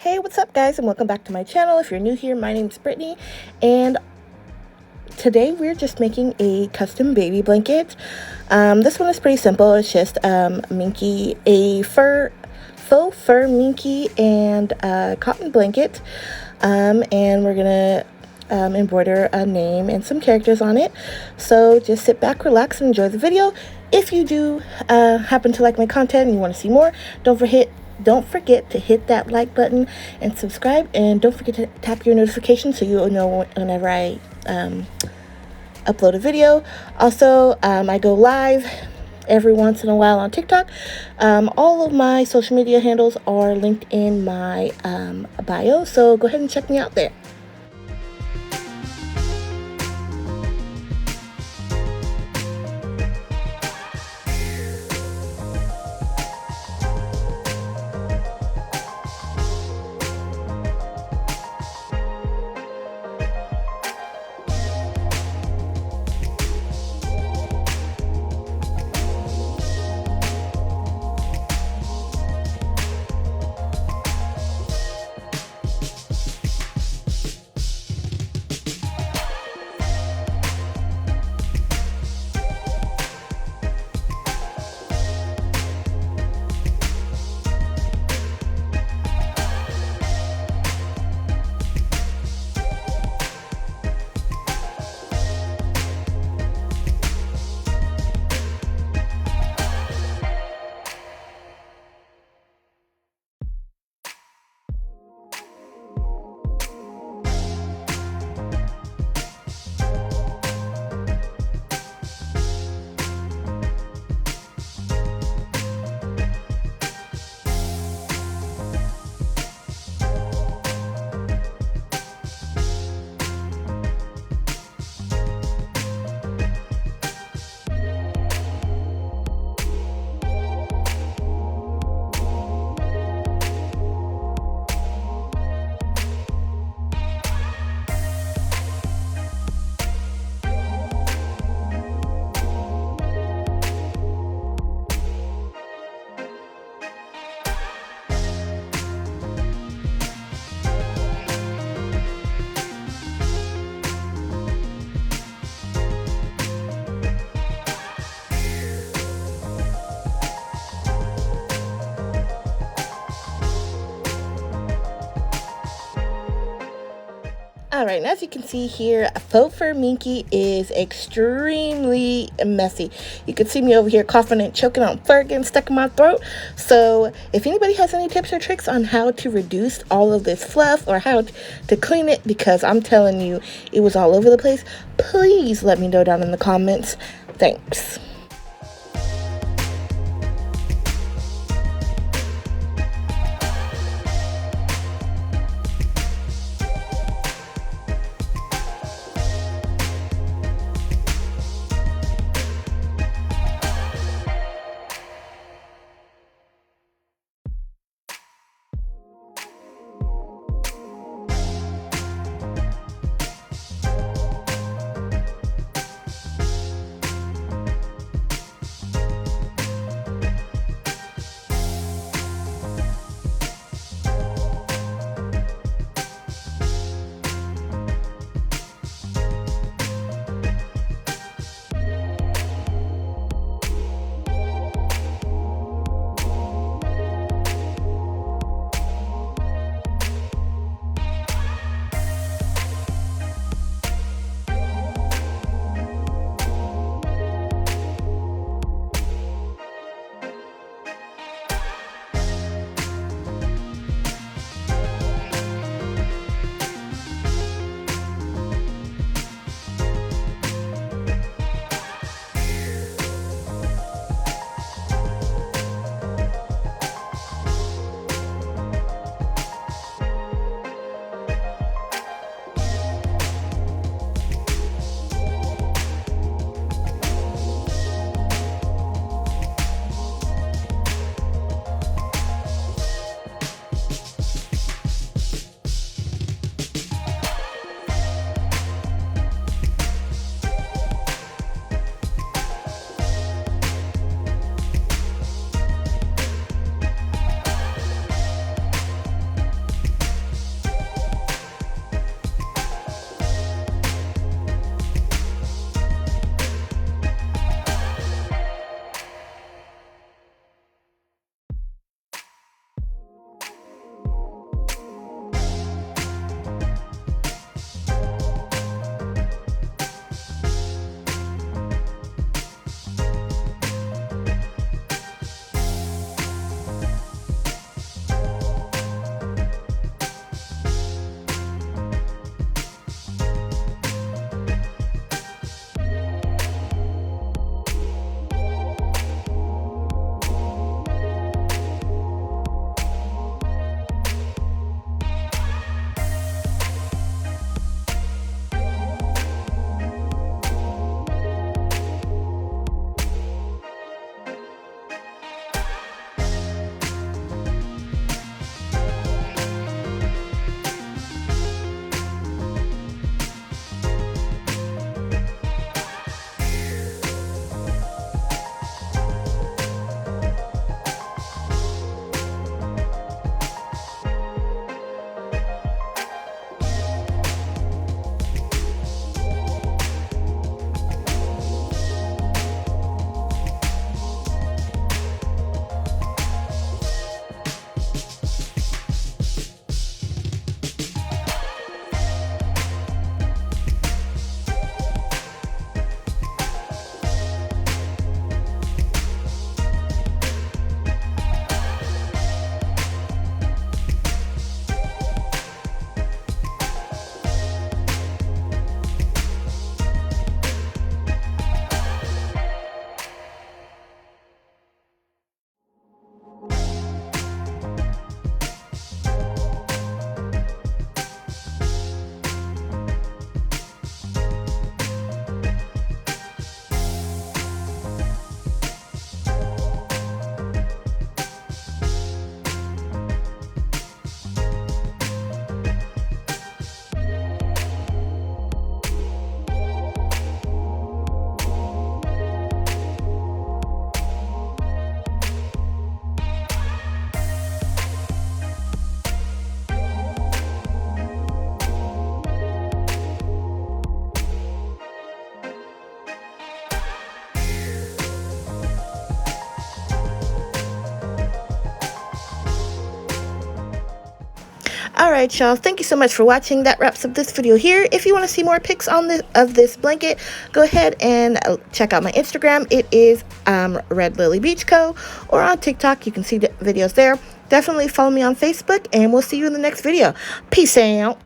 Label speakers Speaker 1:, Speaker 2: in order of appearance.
Speaker 1: Hey, what's up guys, and welcome back to my channel. If you're new here, my name's Brittany, and today we're just making a custom baby blanket. This one is pretty simple. It's just Minky, a faux fur Minky and cotton blanket, and we're gonna embroider a name and some characters on it. So just sit back, relax, and enjoy the video. If you do happen to like my content and you want to see more, don't forget to hit that like button and subscribe, and don't forget to tap your notifications so you'll know whenever I upload a video. Also, I go live every once in a while on TikTok. All of my social media handles are linked in my bio, so go ahead and check me out there. Alright, and as you can see here, faux fur Minky is extremely messy. You can see me over here coughing and choking on fur getting stuck in my throat. So if anybody has any tips or tricks on how to reduce all of this fluff or how to clean it, because I'm telling you, it was all over the place, please let me know down in the comments. Thanks. All right, y'all. Thank you so much for watching. That wraps up this video here. If you want to see more pics on this blanket, go ahead and check out my Instagram. It is Rlbckids, or on TikTok. You can see the videos there. Definitely follow me on Facebook, and we'll see you in the next video. Peace out.